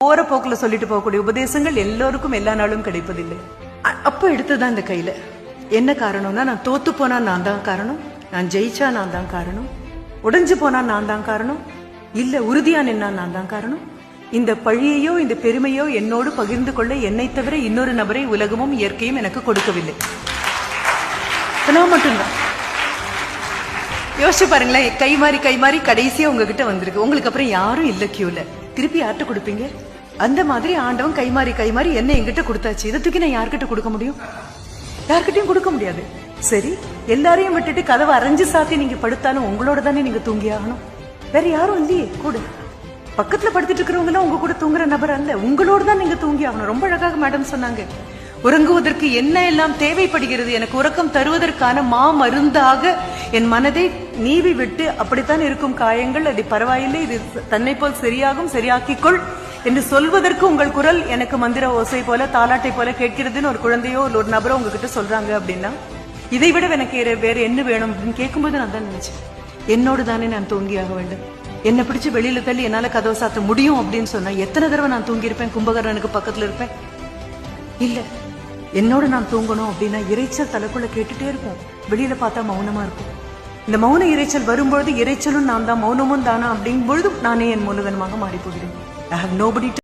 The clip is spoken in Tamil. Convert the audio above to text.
போற போக்குல சொல்லிட்டு போகக்கூடிய உபதேசங்கள் எல்லோருக்கும் எல்லா நாளும் கிடைப்பதில்லை. அப்ப எடுத்ததான் இந்த கையில என்ன காரணம்னா, நான் தோத்து போனா நான் தான் காரணம், நான் ஜெயிச்சா நான் தான் காரணம், உடைஞ்சு போனா நான் தான் காரணம், இல்ல உறுதியா நின்னா நான் தான் காரணம். இந்த பழியையோ இந்த பெருமையோ என்னோடு பகிர்ந்து கொள்ள என்னை தவிர இன்னொரு நபரை உலகமும் இயற்கையும் எனக்கு கொடுக்கவில்லை. நான் மட்டும்தான். யோசிச்சு பாருங்களேன், கை மாறி கடைசியா உங்ககிட்ட வந்திருக்கு. உங்களுக்கு அப்புறம் யாரும் இல்ல கியூல. திருப்பி யார்கிட்ட கொடுப்பீங்க? அந்த மாதிரி ஆண்டவன் கை மாறி என்ன என்கிட்ட கொடுத்தாச்சு. இதை தூக்கி நான் யார்கிட்ட கொடுக்க முடியும்? யார்கிட்டயும் கொடுக்க முடியாது. சரி, எல்லாரையும் விட்டுட்டு கதவை அரைஞ்சு சாத்தி நீங்க படுத்தாலும் உங்களோட தானே நீங்க தூங்கி ஆகணும். வேற யாரும் இல்லையே கூட. பக்கத்துல படுத்துட்டு இருக்கிறவங்க எல்லாம் உங்க கூட தூங்குற நபர் அல்ல, உங்களோட தான் நீங்க தூங்கி ஆகணும். ரொம்ப அழகாக மேடம் சொன்னாங்க, உறங்குவதற்கு என்ன எல்லாம் தேவைப்படுகிறது, எனக்கு உறக்கம் தருவதற்கான மருந்தாக என் மனதை நீவி விட்டு, அப்படித்தான் இருக்கும் காயங்கள், அது பரவாயில்லை, இது தன்னை போல் சரியாகும், சரியாக்கிக்கொள் என்று சொல்வதற்கு உங்கள் குரல் எனக்கு மந்திர ஓசை போல தாலாட்டை போல கேட்கிறதுன்னு ஒரு குழந்தையோ ஒரு நபரோ உங்ககிட்ட சொல்றாங்க அப்படின்னா, இதை விட எனக்கு வேற என்ன வேணும் அப்படின்னு கேட்கும்போது நான் தான் நினைச்சேன், என்னோடு தானே நான் தூங்கியாக வேண்டும். என்னை பிடிச்சு வெளியில தள்ளி என்னால கதவை சாத்த முடியும் அப்படின்னு சொன்னா எத்தனை தடவை நான் தூங்கி இருப்பேன், கும்பகர்ணனுக்கு பக்கத்துல இருப்பேன். இல்ல, என்னோட நான் தூங்கணும் அப்படின்னா இறைச்சல் தலைக்குள்ள கேட்டுட்டே இருக்கும், வெளியில பார்த்தா மௌனமா இருக்கும். இந்த மௌன இறைச்சல் வரும்பொழுது இறைச்சலும் நான் தான் மௌனமும் தானா அப்படிங்கும் பொழுது நானே என் மூலதனமாக மாறி போகிறேன். I have nobody to